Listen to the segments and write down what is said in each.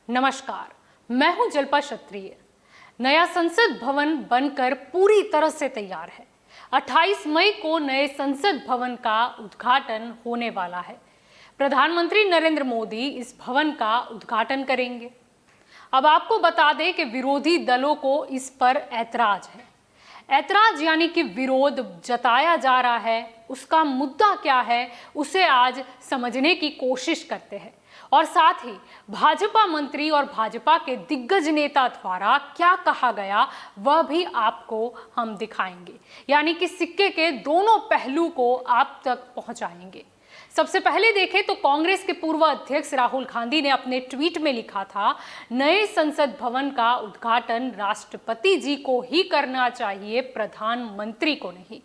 नमस्कार, मैं हूं जल्पा क्षत्रिय। नया संसद भवन बनकर पूरी तरह से तैयार है। 28 मई को नए संसद भवन का उद्घाटन होने वाला है। प्रधानमंत्री नरेंद्र मोदी इस भवन का उद्घाटन करेंगे। अब आपको बता दें कि विरोधी दलों को इस पर ऐतराज है। ऐतराज यानी कि विरोध जताया जा रहा है, उसका मुद्दा क्या है, उसे आज समझने की कोशिश करते हैं और साथ ही भाजपा मंत्री और भाजपा के दिग्गज नेता द्वारा क्या कहा गया वह भी आपको हम दिखाएंगे, यानी कि सिक्के के दोनों पहलू को आप तक पहुंचाएंगे। सबसे पहले देखें तो कांग्रेस के पूर्व अध्यक्ष राहुल गांधी ने अपने ट्वीट में लिखा था, नए संसद भवन का उद्घाटन राष्ट्रपति जी को ही करना चाहिए, प्रधानमंत्री को नहीं।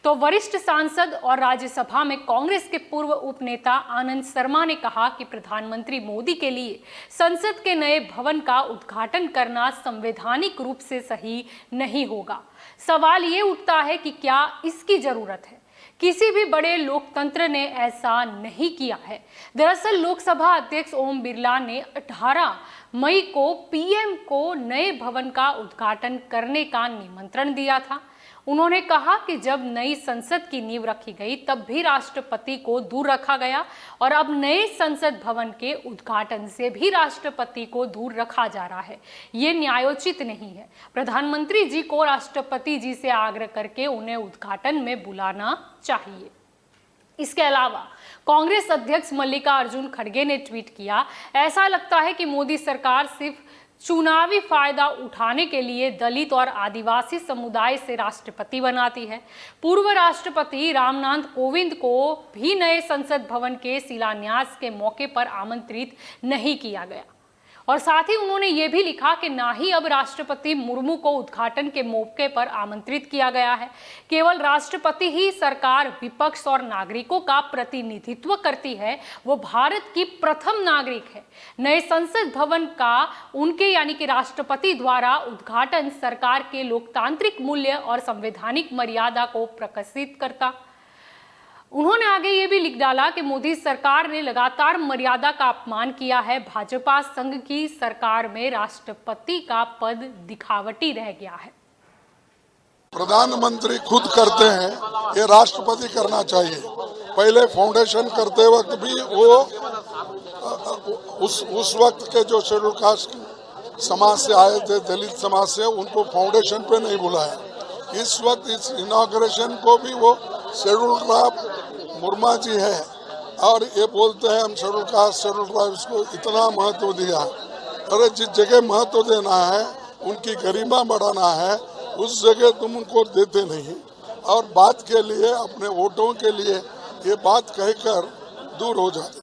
तो वरिष्ठ सांसद और राज्यसभा में कांग्रेस के पूर्व उपनेता आनंद शर्मा ने कहा कि प्रधानमंत्री मोदी के लिए संसद के नए भवन का उद्घाटन करना संवैधानिक रूप से सही नहीं होगा। सवाल ये उठता है कि क्या इसकी जरूरत है? किसी भी बड़े लोकतंत्र ने ऐसा नहीं किया है। दरअसल लोकसभा अध्यक्ष ओम बिरला ने 18 मई को पीएम को नए भवन का उद्घाटन करने का निमंत्रण दिया था। उन्होंने कहा कि जब नई संसद की नींव रखी गई तब भी राष्ट्रपति को दूर रखा गया और अब नए संसद भवन के उद्घाटन से भी राष्ट्रपति को दूर रखा जा रहा है। ये न्यायोचित नहीं है। प्रधानमंत्री जी को राष्ट्रपति जी से आग्रह करके उन्हें उद्घाटन में बुलाना चाहिए। इसके अलावा कांग्रेस अध्यक्ष मल्लिकार्जुन खड़गे ने ट्वीट किया, ऐसा लगता है कि मोदी सरकार सिर्फ चुनावी फायदा उठाने के लिए दलित और आदिवासी समुदाय से राष्ट्रपति बनाती है। पूर्व राष्ट्रपति रामनाथ कोविंद को भी नए संसद भवन के शिलान्यास के मौके पर आमंत्रित नहीं किया गया और साथ ही उन्होंने ये भी लिखा कि ना ही अब राष्ट्रपति मुर्मू को उद्घाटन के मौके पर आमंत्रित किया गया है। केवल राष्ट्रपति ही सरकार, विपक्ष और नागरिकों का प्रतिनिधित्व करती है। वो भारत की प्रथम नागरिक है। नए संसद भवन का उनके यानी कि राष्ट्रपति द्वारा उद्घाटन सरकार के लोकतांत्रिक मूल्य और संवैधानिक मर्यादा को प्रकाशित करता। उन्होंने आगे ये भी लिख डाला कि मोदी सरकार ने लगातार मर्यादा का अपमान किया है। भाजपा संघ की सरकार में राष्ट्रपति का पद दिखावटी रह गया है। प्रधानमंत्री खुद करते हैं, ये राष्ट्रपति करना चाहिए। पहले फाउंडेशन करते वक्त भी वो उस वक्त के जो शेड्यूल कास्ट समाज से आए थे, दलित समाज से, उनको फाउंडेशन पे नहीं बुलाया। इस वक्त इस इनॉग्रेशन को भी वो शेड्यूल ट्राइब मुर्मा जी है और ये बोलते हैं हम शेड्यूल कास्ट शेड्यूल ट्राइब्स को इतना महत्व दिया। अरे जिस जगह महत्व देना है, उनकी गरिमा बढ़ाना है, उस जगह तुम उनको देते नहीं और बात के लिए, अपने वोटों के लिए ये बात कहकर दूर हो जाते।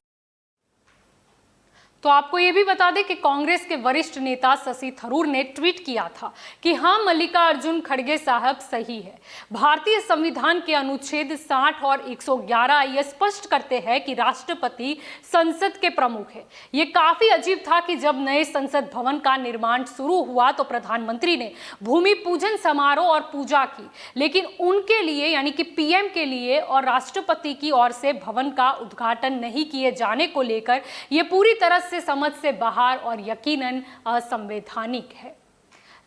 तो आपको ये भी बता दें कि कांग्रेस के वरिष्ठ नेता शशि थरूर ने ट्वीट किया था कि हाँ, मल्लिकार्जुन खड़गे साहब सही है। भारतीय संविधान के अनुच्छेद 60 और 111 ये स्पष्ट करते हैं कि राष्ट्रपति संसद के प्रमुख है। ये काफी अजीब था कि जब नए संसद भवन का निर्माण शुरू हुआ तो प्रधानमंत्री ने भूमि पूजन समारोह और पूजा की, लेकिन उनके लिए यानी कि पीएम के लिए और राष्ट्रपति की ओर से भवन का उद्घाटन नहीं किए जाने को लेकर ये पूरी तरह से समझ से बाहर और यकीनन असंवैधानिक है।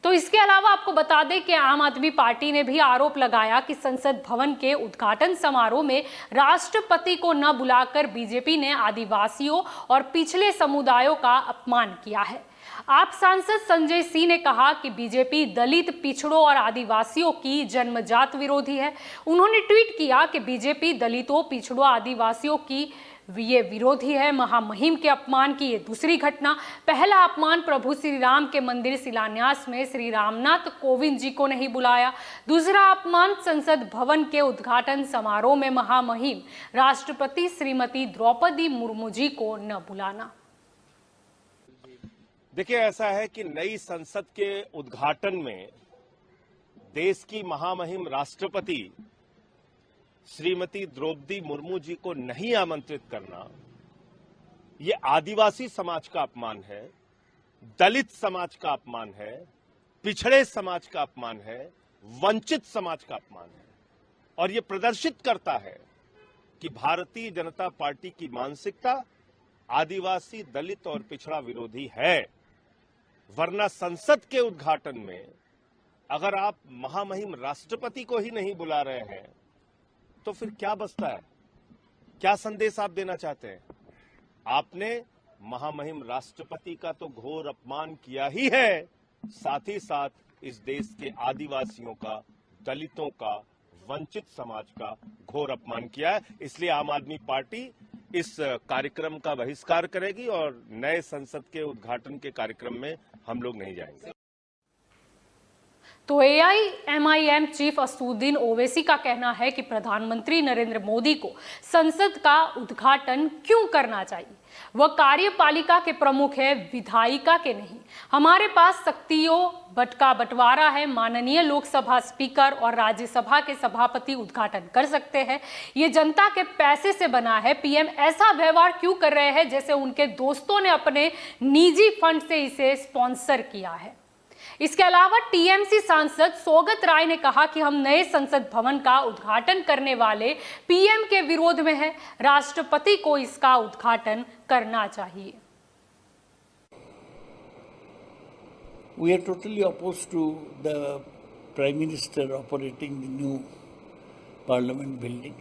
तो इसके अलावा आपको बता दें कि आम आदमी पार्टी ने भी आरोप लगाया कि संसद भवन के उद्घाटन समारोह में राष्ट्रपति को न बुलाकर बीजेपी ने आदिवासियों और पिछले समुदायों का अपमान किया है। आप सांसद संजय सिंह ने कहा कि बीजेपी दलित, पिछड़ों और आदिवासियों की जन्मजात विरोधी है। उन्होंने ट्वीट किया कि बीजेपी दलितों, पिछड़ों, आदिवासियों की ये विरोधी है। महामहिम के अपमान की ये दूसरी घटना। पहला अपमान प्रभु श्री राम के मंदिर शिलान्यास में श्री रामनाथ कोविंद जी को नहीं बुलाया। दूसरा अपमान संसद भवन के उद्घाटन समारोह में महामहिम राष्ट्रपति श्रीमती द्रौपदी मुर्मू जी को न बुलाना। देखिए, ऐसा है कि नई संसद के उद्घाटन में देश की महामहिम राष्ट्रपति श्रीमती द्रौपदी मुर्मू जी को नहीं आमंत्रित करना, ये आदिवासी समाज का अपमान है, दलित समाज का अपमान है, पिछड़े समाज का अपमान है, वंचित समाज का अपमान है और ये प्रदर्शित करता है कि भारतीय जनता पार्टी की मानसिकता आदिवासी, दलित और पिछड़ा विरोधी है। वरना संसद के उद्घाटन में अगर आप महामहिम राष्ट्रपति को ही नहीं बुला रहे हैं तो फिर क्या बचता है? क्या संदेश आप देना चाहते हैं? आपने महामहिम राष्ट्रपति का तो घोर अपमान किया ही है, साथ ही साथ इस देश के आदिवासियों का, दलितों का, वंचित समाज का घोर अपमान किया है। इसलिए आम आदमी पार्टी इस कार्यक्रम का बहिष्कार करेगी और नए संसद के उद्घाटन के कार्यक्रम में हम लोग नहीं जाएंगे। तो AIMIM चीफ असदुद्दीन ओवैसी का कहना है कि प्रधानमंत्री नरेंद्र मोदी को संसद का उद्घाटन क्यों करना चाहिए। वह कार्यपालिका के प्रमुख है, विधायिका के नहीं। हमारे पास शक्तियों का बंटवारा है। माननीय लोकसभा स्पीकर और राज्यसभा के सभापति उद्घाटन कर सकते हैं। ये जनता के पैसे से बना है। पीएम ऐसा व्यवहार क्यों कर रहे हैं जैसे उनके दोस्तों ने अपने निजी फंड से इसे स्पॉन्सर किया है। इसके अलावा टीएमसी सांसद सौगत राय ने कहा कि हम नए संसद भवन का उद्घाटन करने वाले पीएम के विरोध में हैं। राष्ट्रपति को इसका उद्घाटन करना चाहिए। We are totally opposed to the Prime Minister operating the new Parliament building.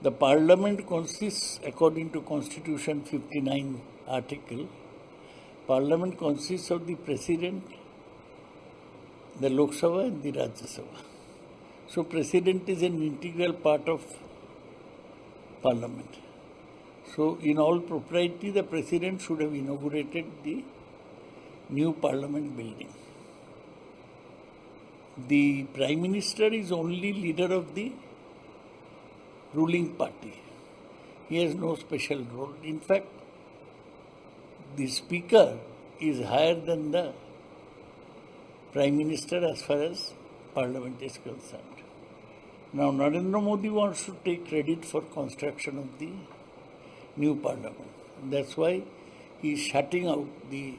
The Parliament consists, according to Constitution 59 article, Parliament consists of the President, the Lok Sabha and the Rajya Sabha. So President is an integral part of Parliament. So in all propriety, the President should have inaugurated the new Parliament building. The Prime Minister is only leader of the ruling party. He has no special role. In fact, the Speaker is higher than the Prime Minister as far as Parliament is concerned. Now, Narendra Modi wants to take credit for construction of the new Parliament. That's why he is shutting out the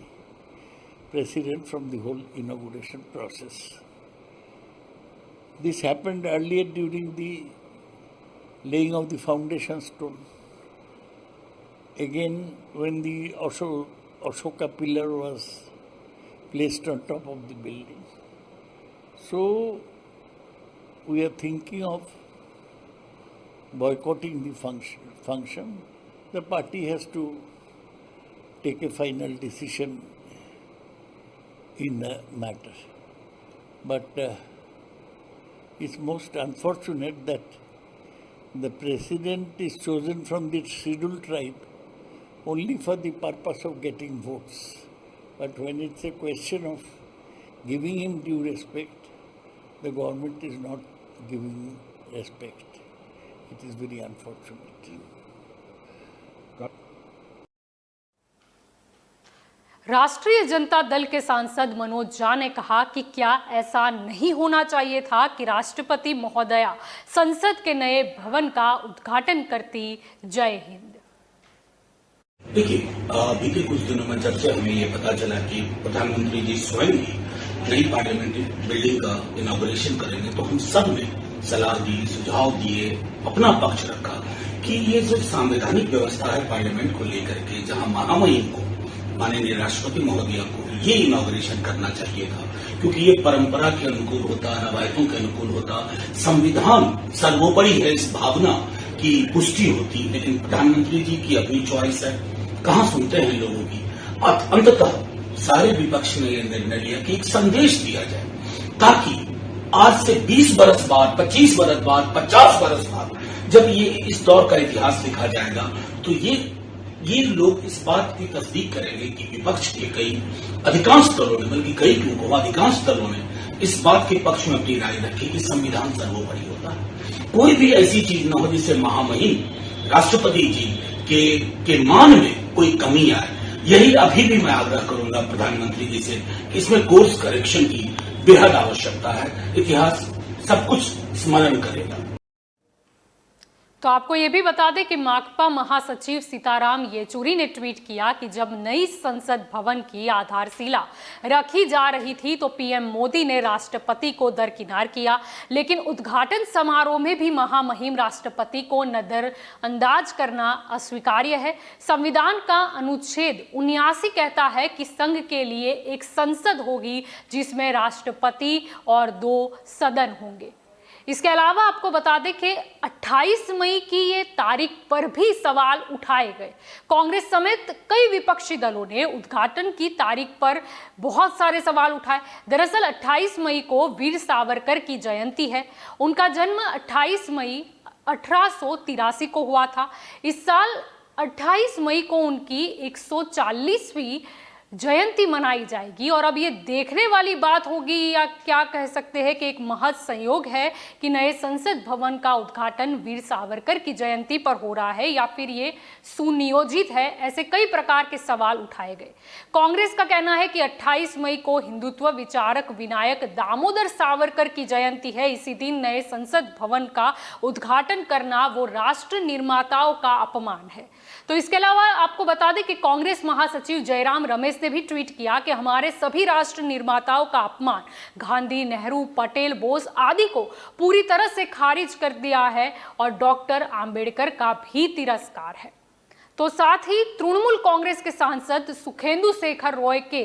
President from the whole inauguration process. This happened earlier during the laying of the foundation stone. Again, when the Ashoka pillar was placed on top of the building. So, we are thinking of boycotting the function. The party has to take a final decision in the matter. But it's most unfortunate that the President is chosen from the scheduled tribe only for the purpose of getting votes. But when it's a question of giving him due respect, the government is not giving respect. It is very unfortunate. राष्ट्रीय जनता दल के सांसद मनोज झा ने कहा कि क्या ऐसा नहीं होना चाहिए था कि राष्ट्रपति महोदया संसद के नए भवन का उद्घाटन करती। जय हिंद। देखिए, बीते कुछ दिनों में जब से हमें ये पता चला कि प्रधानमंत्री जी स्वयं ही नई पार्लियामेंट्री बिल्डिंग का इनॉग्रेशन करेंगे, तो हम सब ने सलाह दी, सुझाव दिए, अपना पक्ष रखा कि ये जो संवैधानिक व्यवस्था है पार्लियामेंट को लेकर के, जहां महामहिम को, माननीय राष्ट्रपति महोदया को ये इनॉग्रेशन करना चाहिए था, क्योंकि ये परंपरा के अनुकूल होता, रवायतों के अनुकूल होता, संविधान सर्वोपरि है, इस भावना की पुष्टि होती। लेकिन प्रधानमंत्री जी की अपनी चॉइस है, कहां सुनते हैं लोगों की। अंततः सारे विपक्ष ने यह निर्णय लिया कि एक संदेश दिया जाए, ताकि आज से 20 बरस बाद, 25 बरस बाद, 50 बरस बाद जब ये इस दौर का इतिहास लिखा जाएगा, तो ये लोग इस बात की तस्दीक करेंगे कि विपक्ष के अधिकांश दलों ने, बल्कि कई क्यों अधिकांश दलों ने इस बात के पक्ष में अपनी राय रखी कि संविधान सर्वोपरि होता है। कोई भी ऐसी चीज न हो जिससे महामहिम राष्ट्रपति जी के मान में कोई कमी आए। यही अभी भी मैं आग्रह करूंगा प्रधानमंत्री जी से कि इसमें कोर्स करेक्शन की बेहद आवश्यकता है। इतिहास सब कुछ स्मरण करेगा। तो आपको ये भी बता दें कि माकपा महासचिव सीताराम येचुरी ने ट्वीट किया कि जब नई संसद भवन की आधारशिला रखी जा रही थी तो पीएम मोदी ने राष्ट्रपति को दरकिनार किया, लेकिन उद्घाटन समारोह में भी महामहिम राष्ट्रपति को नजरअंदाज करना अस्वीकार्य है। संविधान का अनुच्छेद 79 कहता है कि संघ के लिए एक संसद होगी जिसमें राष्ट्रपति और 2 सदन होंगे। इसके अलावा आपको बता दें कि 28 मई की ये तारीख पर भी सवाल उठाए गए। कांग्रेस समेत कई विपक्षी दलों ने उद्घाटन की तारीख पर बहुत सारे सवाल उठाए। दरअसल 28 मई को वीर सावरकर की जयंती है। उनका जन्म 28 मई 1883 को हुआ था। इस साल 28 मई को उनकी 140वीं जयंती मनाई जाएगी। और अब ये देखने वाली बात होगी या क्या कह सकते हैं कि एक महज संयोग है कि नए संसद भवन का उद्घाटन वीर सावरकर की जयंती पर हो रहा है या फिर ये सुनियोजित है। ऐसे कई प्रकार के सवाल उठाए गए। कांग्रेस का कहना है कि 28 मई को हिंदुत्व विचारक विनायक दामोदर सावरकर की जयंती है। इसी दिन नए संसद भवन का उद्घाटन करना वो राष्ट्र निर्माताओं का अपमान है। तो इसके अलावा आपको बता दें कि कांग्रेस महासचिव जयराम रमेश ने भी ट्वीट किया कि हमारे सभी राष्ट्र निर्माताओं का अपमान, गांधी, नेहरू, पटेल, बोस आदि को पूरी तरह से खारिज कर दिया है और डॉक्टर आंबेडकर का भी तिरस्कार है। तो साथ ही तृणमूल कांग्रेस के सांसद सुखेंदु शेखर रॉय के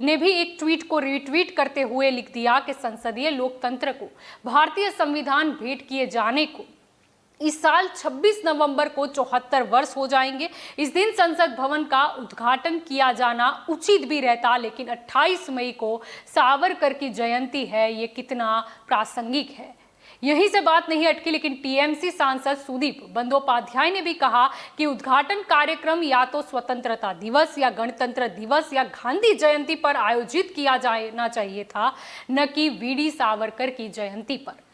ने भी एक ट्वीट को रीट्वीट करते हुए लिख दिया कि संसदीय लोकतंत्र को भारतीय संविधान भेंट किए जाने को इस साल 26 नवंबर को 74 वर्ष हो जाएंगे। इस दिन संसद भवन का उद्घाटन किया जाना उचित भी रहता, लेकिन 28 मई को सावरकर की जयंती है, ये कितना प्रासंगिक है। यहीं से बात नहीं अटकी, लेकिन टीएमसी सांसद सुदीप बंदोपाध्याय ने भी कहा कि उद्घाटन कार्यक्रम या तो स्वतंत्रता दिवस या गणतंत्र दिवस या गांधी जयंती पर आयोजित किया जाना चाहिए था, न कि वीडी सावरकर की जयंती पर।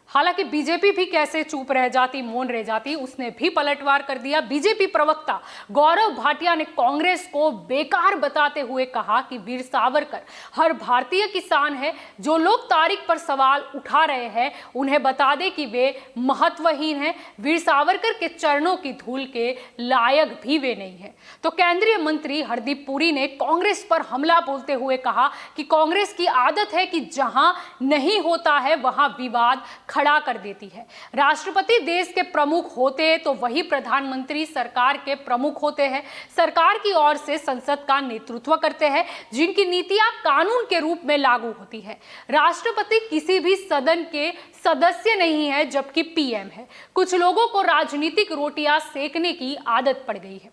हालांकि बीजेपी भी कैसे चुप रह जाती, मौन रह जाती, उसने भी पलटवार कर दिया। बीजेपी प्रवक्ता गौरव भाटिया ने कांग्रेस को बेकार बताते हुए कहा कि वीर सावरकर हर भारतीय की शान है। जो लोग तारीख पर सवाल उठा रहे हैं उन्हें बता दें कि वे महत्वहीन हैं। वीर सावरकर के चरणों की धूल के लायक भी वे नहीं है। तो केंद्रीय मंत्री हरदीप पुरी ने कांग्रेस पर हमला बोलते हुए कहा कि कांग्रेस की आदत है कि जहां नहीं होता है वहां विवाद खड़ा कर देती है। राष्ट्रपति देश के प्रमुख होते हैं तो वही प्रधानमंत्री सरकार के प्रमुख होते हैं। सरकार की ओर से संसद का नेतृत्व करते हैं, जिनकी नीतियां कानून के रूप में लागू होती है। राष्ट्रपति किसी भी सदन के सदस्य नहीं है, जबकि पीएम है। कुछ लोगों को राजनीतिक रोटियां सेकने की आदत पड़ गई है।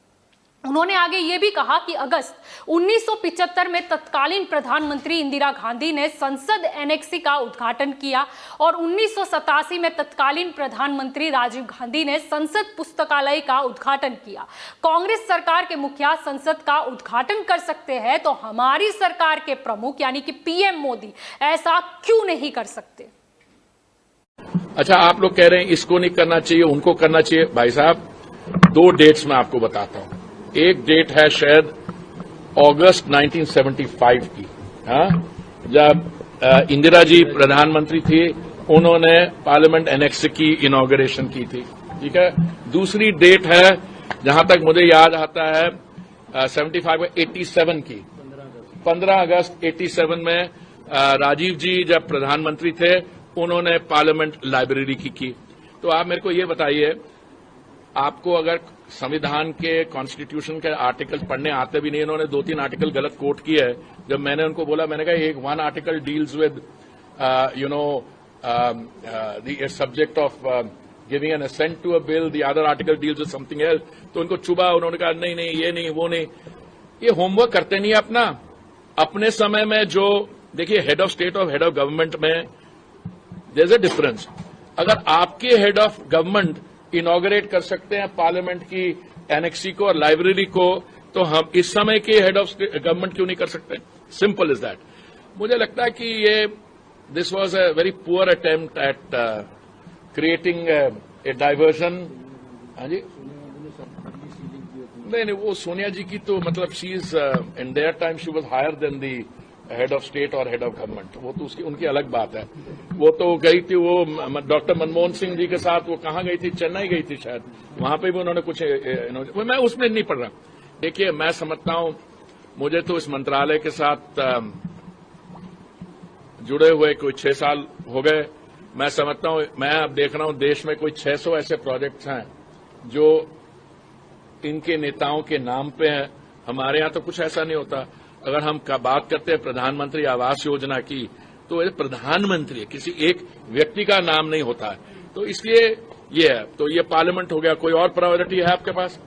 उन्होंने आगे ये भी कहा कि अगस्त 1975 में तत्कालीन प्रधानमंत्री इंदिरा गांधी ने संसद एनेक्सी का उद्घाटन किया और 1987 में तत्कालीन प्रधानमंत्री राजीव गांधी ने संसद पुस्तकालय का उद्घाटन किया। कांग्रेस सरकार के मुखिया संसद का उद्घाटन कर सकते हैं तो हमारी सरकार के प्रमुख यानी कि पीएम मोदी ऐसा क्यों नहीं कर सकते? अच्छा, आप लोग कह रहे हैं इसको नहीं करना चाहिए, उनको करना चाहिए। भाई साहब, 2 डेट्स मैं आपको बताता हूं। एक डेट है शायद अगस्त 1975 की, जब इंदिरा जी प्रधानमंत्री थी, उन्होंने पार्लियामेंट एनेक्स की इनॉग्रेशन की थी। ठीक है। दूसरी डेट है जहां तक मुझे याद आता है 87 की 15 अगस्त 87 में राजीव जी जब प्रधानमंत्री थे, उन्होंने पार्लियामेंट लाइब्रेरी की। तो आप मेरे को ये बताइए, आपको अगर संविधान के कॉन्स्टिट्यूशन के आर्टिकल पढ़ने आते भी नहीं, इन्होंने 2-3 आर्टिकल गलत कोट किए है। जब मैंने उनको बोला, मैंने कहा one article deals with the subject of giving an assent to a bill, the other article deals with something else. तो उनको चुभा, उन्होंने कहा नहीं ये नहीं वो नहीं। ये होमवर्क करते नहीं अपना। अपने समय में जो देखिए, हेड ऑफ स्टेट और हेड ऑफ गवर्नमेंट में देयर इज अ डिफरेंस। अगर आपके हेड ऑफ गवर्नमेंट इनॉग्रेट कर सकते हैं पार्लियामेंट की एनेक्सी को और लाइब्रेरी को, तो हम इस समय के हेड ऑफ गवर्नमेंट क्यों नहीं कर सकते? Simple is that. मुझे लगता है कि ये this was a very poor attempt at creating a diversion. हाँ जी, नहीं, वो सोनिया जी की तो मतलब she is in their time she was higher than the head of state और हेड ऑफ गवर्नमेंट, वो तो उसकी उनकी अलग बात है। वो तो गई थी, वो डॉक्टर मनमोहन सिंह जी के साथ वो कहाँ गई थी, चेन्नई गई थी शायद, वहां पे भी उन्होंने कुछ मैं उसमें नहीं पढ़ रहा। देखिए, मैं समझता हूं, मुझे तो इस मंत्रालय के साथ जुड़े हुए कोई 6 साल हो गए। मैं समझता हूं, मैं अब देख रहा हूं देश में कोई 600 ऐसे प्रोजेक्ट्स हैं जो इनके नेताओं के नाम पे हैं। हमारे यहां तो कुछ ऐसा नहीं होता। अगर हम बात करते हैं प्रधानमंत्री आवास योजना की, तो ये प्रधानमंत्री किसी एक व्यक्ति का नाम नहीं होता है। तो इसलिए ये है, तो ये पार्लियामेंट हो गया। कोई और प्रायोरिटी है आपके पास?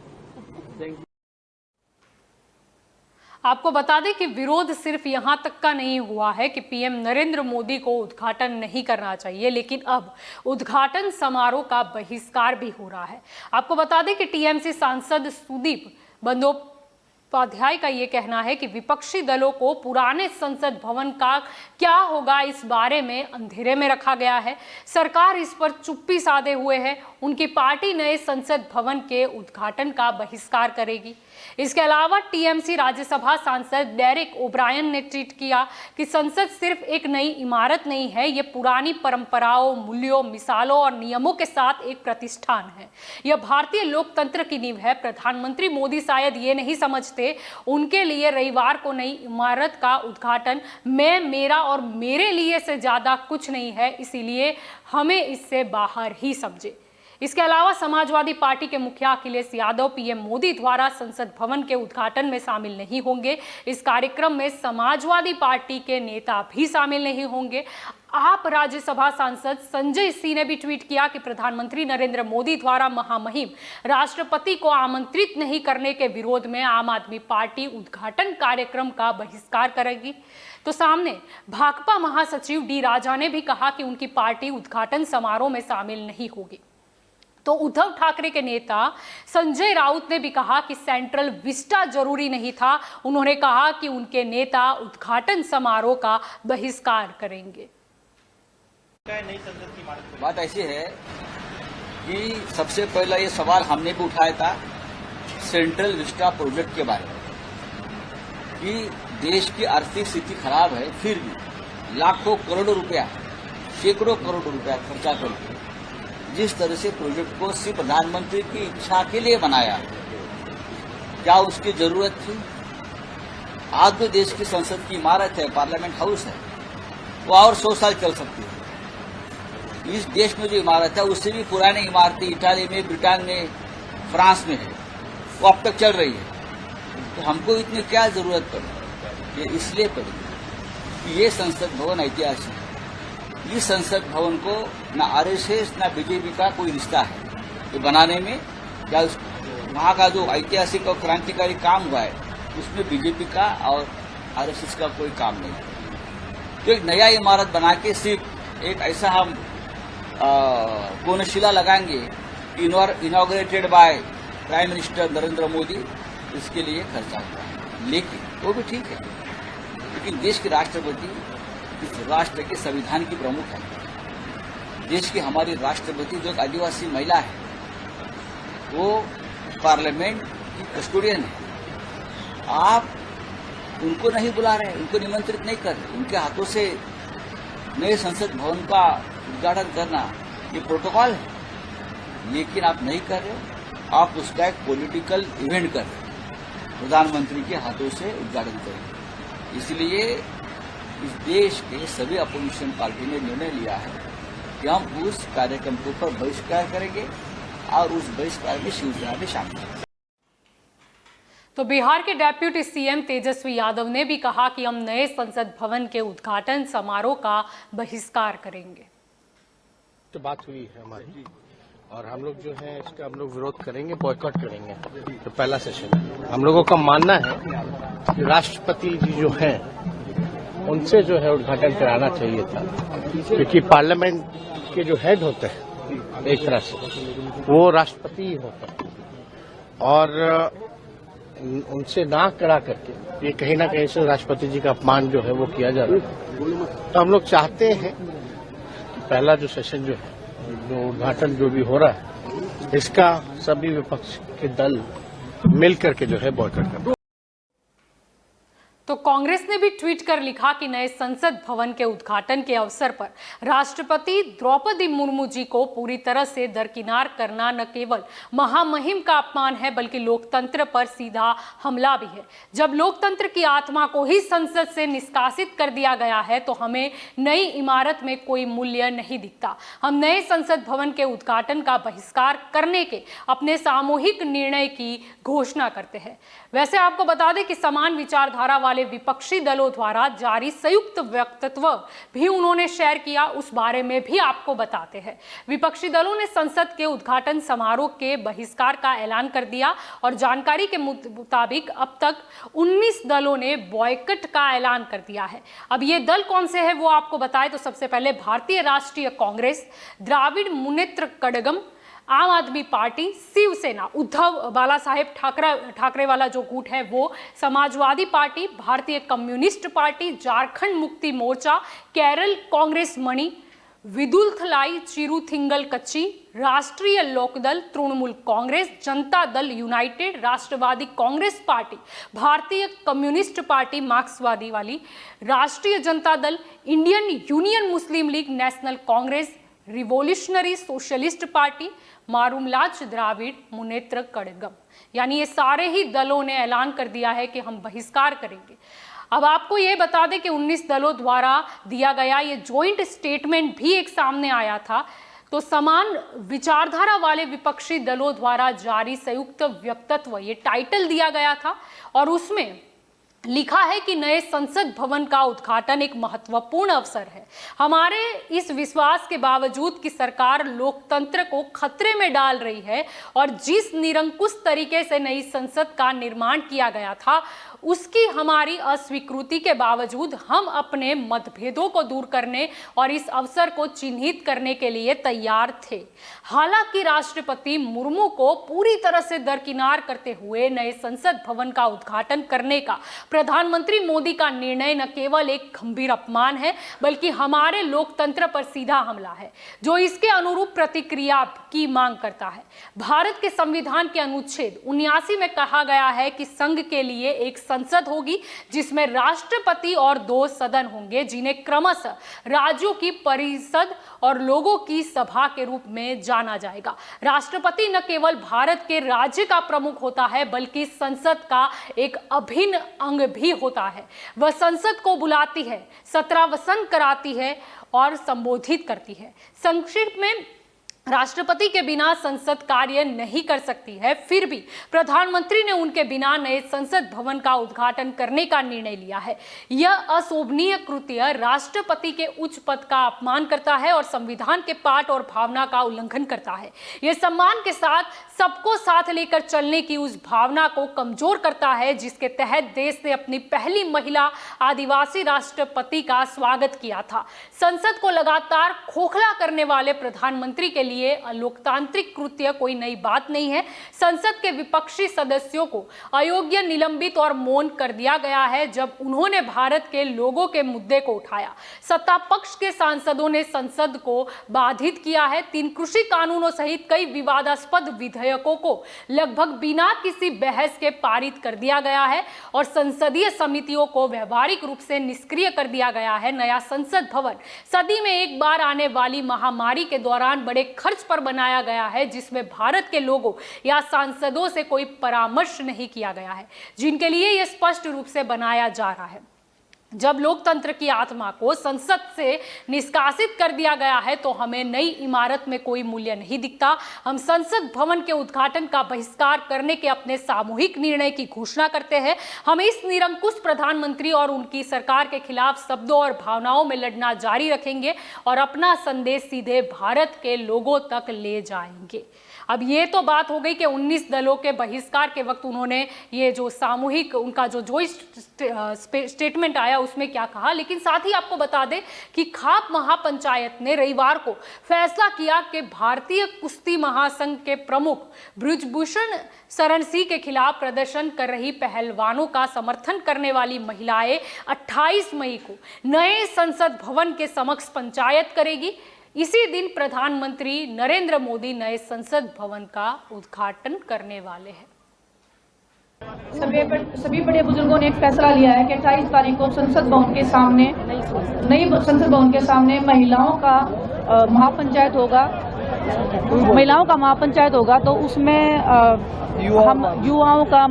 आपको बता दें कि विरोध सिर्फ यहां तक का नहीं हुआ है कि पीएम नरेंद्र मोदी को उद्घाटन नहीं करना चाहिए, लेकिन अब उद्घाटन समारोह का बहिष्कार भी हो रहा है। आपको बता दें कि टीएमसी सांसद सुदीप बंदोपाध्याय का ये कहना है कि विपक्षी दलों को पुराने संसद भवन का क्या होगा इस बारे में अंधेरे में रखा गया है। सरकार इस पर चुप्पी साधे हुए है। उनकी पार्टी नए संसद भवन के उद्घाटन का बहिष्कार करेगी। इसके अलावा टीएमसी राज्यसभा सांसद डेरेक ओब्रायन ने ट्वीट किया कि संसद सिर्फ एक नई इमारत नहीं है, ये पुरानी परंपराओं, मूल्यों, मिसालों और नियमों के साथ एक प्रतिष्ठान है। यह भारतीय लोकतंत्र की नींव है। प्रधानमंत्री मोदी शायद ये नहीं समझते, उनके लिए रविवार को नई इमारत का उद्घाटन मैं, मेरा और मेरे लिए से ज्यादा कुछ नहीं है, इसीलिए हमें इससे बाहर ही समझे। इसके अलावा समाजवादी पार्टी के मुखिया अखिलेश यादव पीएम मोदी द्वारा संसद भवन के उद्घाटन में शामिल नहीं होंगे। इस कार्यक्रम में समाजवादी पार्टी के नेता भी शामिल नहीं होंगे। आप राज्यसभा सांसद संजय सिंह ने भी ट्वीट किया कि प्रधानमंत्री नरेंद्र मोदी द्वारा महामहिम राष्ट्रपति को आमंत्रित नहीं करने के विरोध में आम आदमी पार्टी उद्घाटन कार्यक्रम का बहिष्कार करेगी। तो सामने भाकपा महासचिव डी राजा ने भी कहा कि उनकी पार्टी उद्घाटन समारोह में शामिल नहीं होगी। तो उद्धव ठाकरे के नेता संजय राउत ने भी कहा कि सेंट्रल विस्टा जरूरी नहीं था। उन्होंने कहा कि उनके नेता उद्घाटन समारोह का बहिष्कार करेंगे। बात ऐसी है कि सबसे पहला ये सवाल हमने भी उठाया था सेंट्रल विस्टा प्रोजेक्ट के बारे में कि देश की आर्थिक स्थिति खराब है, फिर भी लाखों करोड़ों रुपया, सैकड़ों करोड़ रुपया खर्चा करके जिस तरह से प्रोजेक्ट को सिर्फ प्रधानमंत्री की इच्छा के लिए बनाया, क्या उसकी जरूरत थी? आज जो देश की संसद की इमारत है, पार्लियामेंट हाउस है, वो और 100 साल चल सकती है। इस देश में जो इमारत है उससे भी पुरानी इमारतें इटाली में, ब्रिटेन में, फ्रांस में है, वो अब तक चल रही है। तो हमको इतनी क्या जरूरत पड़ी? ये इसलिए पड़ी कि ये संसद भवन ऐतिहासिक है। इस संसद भवन को न आरएसएस न बीजेपी का कोई रिश्ता है ये बनाने में। क्या वहाँ का जो ऐतिहासिक और क्रांतिकारी काम हुआ है उसमें बीजेपी का और आरएसएस का कोई काम नहीं है। तो एक नया इमारत बना के सिर्फ एक ऐसा हम कोनशिला लगाएंगे inaugurated by prime minister Narendra Modi, इसके लिए खर्चा हुआ है। लेकिन वो भी ठीक है, लेकिन देश के राष्ट्रपति इस राष्ट्र के संविधान की प्रमुख है। देश की हमारी राष्ट्रपति जो एक आदिवासी महिला है, वो पार्लियामेंट की कस्टोडियन है। आप उनको नहीं बुला रहे, उनको निमंत्रित नहीं कर रहे, उनके हाथों से नए संसद भवन का उद्घाटन करना ये प्रोटोकॉल है, लेकिन आप नहीं कर रहे। आप उसका एक पॉलिटिकल इवेंट कर रहे, प्रधानमंत्री के हाथों से उद्घाटन करें। इसलिए इस देश के सभी अपोजिशन पार्टी ने निर्णय लिया है कि हम उस कार्यक्रम के ऊपर बहिष्कार करेंगे और उस बहिष्कार में शिवसेना भी शामिल है। तो बिहार के डेप्यूटी सीएम तेजस्वी यादव ने भी कहा कि हम नए संसद भवन के उद्घाटन समारोह का बहिष्कार करेंगे। तो बात हुई है हमारी और हम लोग जो है इसका हम लोग विरोध करेंगे, बॉयकॉट करेंगे। तो पहला सेशन है। हम लोगों का मानना है कि राष्ट्रपति जी जो है उनसे जो है उद्घाटन कराना चाहिए था, क्योंकि पार्लियामेंट के जो हेड होते हैं एक तरह से वो राष्ट्रपति ही होते हैं और उनसे ना करा करके ये कहीं ना कहीं से राष्ट्रपति जी का अपमान जो है वो किया जा रहा है। तो हम लोग चाहते हैं कि पहला जो सेशन जो है, जो उद्घाटन जो भी हो रहा है, इसका सभी विपक्ष के दल मिल करके जो है बॉयकॉट करें। तो कांग्रेस ने भी ट्वीट कर लिखा कि नए संसद भवन के उद्घाटन के अवसर पर राष्ट्रपति द्रौपदी मुर्मू जी को पूरी तरह से दरकिनार करना न केवल महामहिम का अपमान है बल्कि लोकतंत्र पर सीधा हमला भी है। जब लोकतंत्र की आत्मा को ही संसद से निष्कासित कर दिया गया है तो हमें नई इमारत में कोई मूल्य नहीं दिखता। हम नए संसद भवन के उद्घाटन का बहिष्कार करने के अपने सामूहिक निर्णय की घोषणा करते हैं। वैसे आपको बता दें कि समान विचारधारा वाले विपक्षी दलों द्वारा जारी संयुक्त वक्तव्य भी उन्होंने शेयर किया, उस बारे में भी आपको बताते हैं। विपक्षी दलों ने संसद के उद्घाटन समारोह के बहिष्कार का ऐलान कर दिया और जानकारी के मुताबिक अब तक 19 दलों ने बॉयकट का ऐलान कर दिया है। अब ये दल कौन से हैं वो आपको बताएं तो सबसे पहले भारतीय राष्ट्रीय कांग्रेस, द्राविड़ मुनेत्र कड़गम, आम आदमी पार्टी, शिवसेना, उद्धव बाला साहेब ठाकरे वाला जो गुट है वो, Samajwadi party, Bharatiya Communist party, Jharkhand Mukti Morcha, Kerala Congress मणि, विदुलथलाई चिरुथिंगल कच्ची, राष्ट्रीय Lokdal, Trinamool Congress, Janata Dal United, Rashtravadi Congress Party, Bharatiya Communist Party Marxvadi वाली, Rashtriya Janata Dal, Indian Union Muslim League, National Congress, Revolutionary Socialist Party, Marumalarchi Dravida Munnetra Kazhagam, यानी ये सारे ही दलों ने ऐलान कर दिया है कि हम बहिष्कार करेंगे। अब आपको ये बता दें कि 19 दलों द्वारा दिया गया ये जॉइंट स्टेटमेंट भी एक सामने आया था। तो समान विचारधारा वाले विपक्षी दलों द्वारा जारी संयुक्त वक्तव्य ये टाइटल दिया गया था और उसमें लिखा है कि नए संसद भवन का उद्घाटन एक महत्वपूर्ण अवसर है। हमारे इस विश्वास के बावजूद कि सरकार लोकतंत्र को खतरे में डाल रही है और जिस निरंकुश तरीके से नई संसद का निर्माण किया गया था उसकी हमारी अस्वीकृति के बावजूद हम अपने मतभेदों को दूर करने और इस अवसर को चिन्हित करने के लिए तैयार थे। हालांकि राष्ट्रपति मुर्मू को पूरी तरह से दरकिनार करते हुए नए संसद भवन का उद्घाटन करने का प्रधानमंत्री मोदी का निर्णय न केवल एक गंभीर अपमान है बल्कि हमारे लोकतंत्र पर सीधा हमला है जो इसके अनुरूप प्रतिक्रिया की मांग करता है। भारत के संविधान के अनुच्छेद 79 में कहा गया है कि संघ के लिए एक संसद होगी जिसमें राष्ट्रपति और 2 सदन होंगे जिन्हें क्रमशः राज्यों की परिषद और लोगों की सभा के रूप में जाना जाएगा। राष्ट्रपति न केवल भारत के राज्य का प्रमुख होता है बल्कि संसद का एक अभिन्न अंग भी होता है। वह संसद को बुलाती है, सत्रावसान कराती है और संबोधित करती है। संक्षिप्त में राष्ट्रपति के बिना संसद कार्य नहीं कर सकती है। फिर भी प्रधानमंत्री ने उनके बिना नए संसद भवन का उद्घाटन करने का निर्णय लिया है। यह अशोभनीय कृत्य राष्ट्रपति के उच्च पद का अपमान करता है और संविधान के पाठ और भावना का उल्लंघन करता है। यह सम्मान के साथ सबको साथ लेकर चलने की उस भावना को कमजोर करता है जिसके तहत देश ने अपनी पहली महिला आदिवासी राष्ट्रपति का स्वागत किया था। संसद को लगातार खोखला करने वाले प्रधानमंत्री के लिए लोकतांत्रिक कृत्य कोई नई बात नहीं है। संसद के विपक्षी सदस्यों को अयोग्य, निलंबित और मौन कर दिया गया है जब उन्होंने भारत के लोगों के मुद्दे को उठाया। सत्ता पक्ष के सांसदों ने संसद को बाधित किया है। 3 कृषि कानूनों सहित कई विवादास्पद विधेयकों को लगभग बिना किसी बहस के पारित कर दिया गया है और संसदीय समितियों को व्यवहारिक रूप से निष्क्रिय कर दिया गया है। नया संसद भवन सदी में एक बार आने वाली महामारी के दौरान बड़े खर्च पर बनाया गया है जिसमें भारत के लोगों या सांसदों से कोई परामर्श नहीं किया गया है जिनके लिए यह स्पष्ट रूप से बनाया जा रहा है। जब लोकतंत्र की आत्मा को संसद से निष्कासित कर दिया गया है तो हमें नई इमारत में कोई मूल्य नहीं दिखता। हम संसद भवन के उद्घाटन का बहिष्कार करने के अपने सामूहिक निर्णय की घोषणा करते हैं। हम इस निरंकुश प्रधानमंत्री और उनकी सरकार के खिलाफ शब्दों और भावनाओं में लड़ना जारी रखेंगे और अपना संदेश सीधे भारत के लोगों तक ले जाएंगे। अब ये तो बात हो गई कि 19 दलों के बहिष्कार के वक्त उन्होंने ये जो सामूहिक उनका जो स्टेटमेंट आया उसमें क्या कहा, लेकिन साथ ही आपको बता दें कि खाप महापंचायत ने रविवार को फैसला किया कि भारतीय कुश्ती महासंघ के प्रमुख बृजभूषण शरण सिंह के खिलाफ प्रदर्शन कर रही पहलवानों का समर्थन करने वाली महिलाएं 28 मई को नए संसद भवन के समक्ष पंचायत करेगी। इसी दिन प्रधानमंत्री नरेंद्र मोदी नए संसद भवन का उद्घाटन करने वाले हैं। सभी बड़े बुजुर्गों ने एक फैसला लिया है कि 28 तारीख को संसद भवन के सामने नई संसद भवन के सामने महिलाओं का महापंचायत होगा। तो उसमें हम युवाओं का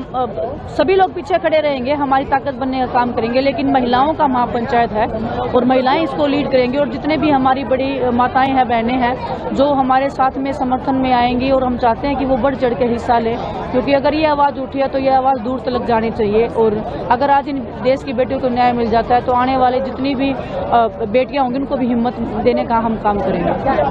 सभी लोग पीछे खड़े रहेंगे, हमारी ताकत बनने का काम करेंगे, लेकिन महिलाओं का महापंचायत है और महिलाएं इसको लीड करेंगी। और जितने भी हमारी बड़ी माताएं हैं, बहनें हैं, जो हमारे साथ में समर्थन में आएंगी, और हम चाहते हैं कि वो बढ़ चढ़ के हिस्सा लें, क्योंकि अगर ये आवाज़ उठी है तो ये आवाज़ दूर तक जानी चाहिए। और अगर आज इन देश की बेटियों को न्याय मिल जाता है तो आने वाले जितनी भी बेटियां होंगी उनको भी हिम्मत देने का हम काम करेंगे।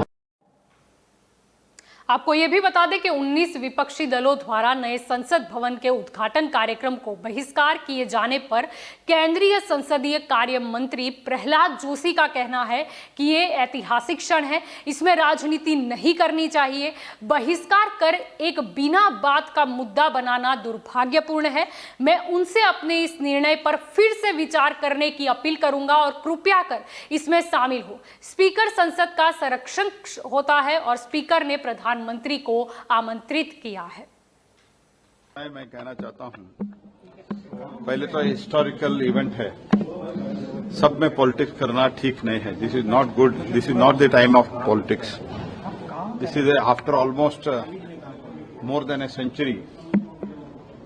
आपको यह भी बता दें कि 19 विपक्षी दलों द्वारा नए संसद भवन के उद्घाटन कार्यक्रम को बहिष्कार किए जाने पर केंद्रीय संसदीय कार्य मंत्री प्रहलाद जोशी का कहना है कि ये ऐतिहासिक क्षण है, इसमें राजनीति नहीं करनी चाहिए। बहिष्कार कर एक बिना बात का मुद्दा बनाना दुर्भाग्यपूर्ण है। मैं उनसे अपने इस निर्णय पर फिर से विचार करने की अपील करूंगा और कृपया कर इसमें शामिल हो। स्पीकर संसद का संरक्षण होता है और स्पीकर ने प्रधानमंत्री को आमंत्रित किया है। मैं कहना चाहता हूं, पहले तो हिस्टोरिकल इवेंट है, सब में पॉलिटिक्स करना ठीक नहीं है। This is not good, this is not the time of politics. This is after almost more than a century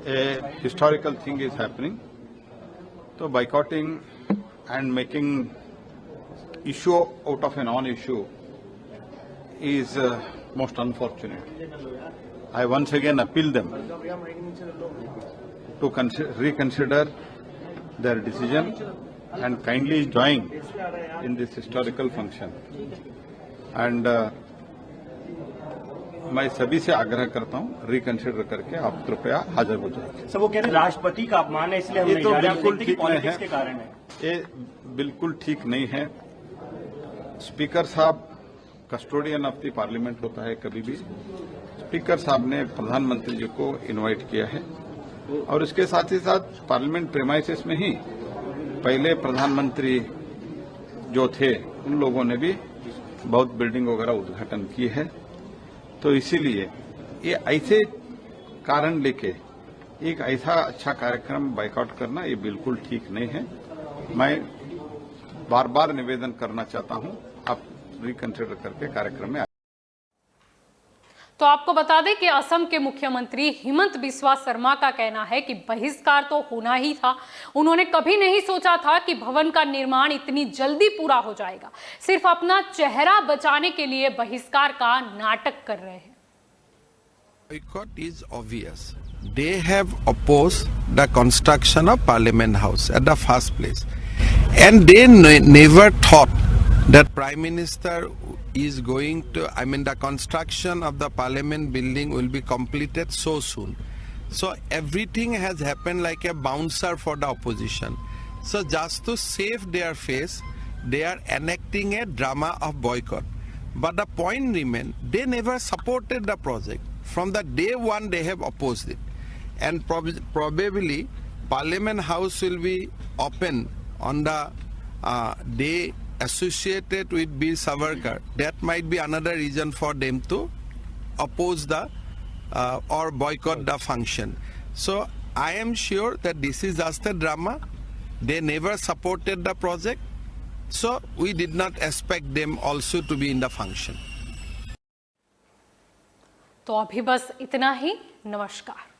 a historical thing is happening. तो boycotting and making issue out of a non issue is most unfortunate. I once again appeal them to reconsider their decision and kindly join in this historical function. And मैं सभी से आग्रह करता हूं, reconsider करके आप कृपया हाजिर हो जाए। सब वो कह रहे हैं राष्ट्रपति का अपमान है, इसलिए हम नहीं जा रहे। बिल्कुल ठीक नहीं है, के कारण है ये बिल्कुल ठीक नहीं है। स्पीकर साहब कस्टोडियन ऑफ द पार्लियामेंट होता है। कभी भी स्पीकर साहब ने प्रधानमंत्री जी को इनवाइट किया है और इसके साथ ही साथ पार्लियामेंट प्रेमाइसेस में ही पहले प्रधानमंत्री जो थे उन लोगों ने भी बहुत बिल्डिंग वगैरह उद्घाटन की है। तो इसीलिए ये ऐसे कारण लेके एक ऐसा अच्छा कार्यक्रम बाइकआउट करना ये बिल्कुल ठीक नहीं है। मैं बार बार निवेदन करना चाहता हूं, आप रिकंसिडर करके कार्यक्रम में। तो आपको बता दें कि असम के मुख्यमंत्री हिमंत बिस्वा शर्मा का कहना है कि बहिष्कार तो होना ही था। उन्होंने कभी नहीं सोचा था कि भवन का निर्माण इतनी जल्दी पूरा हो जाएगा। सिर्फ अपना चेहरा बचाने के लिए बहिष्कार का नाटक कर रहे हैं। Boycott is obvious. They have opposed the construction of Parliament House at the first place, and they never thought that Prime Minister is going to, the construction of the Parliament building will be completed so soon. So everything has happened like a bouncer for the opposition. So just to save their face, they are enacting a drama of boycott. But the point remains, they never supported the project. From the day one, they have opposed it. And probably Parliament House will be open on the day associated with Bir Savarkar. That might be another reason for them to oppose the or boycott the function. So I am sure that this is just a drama. They never supported the project, so we did not expect them also to be in the function. तो अभी बस इतना ही। नमस्कार।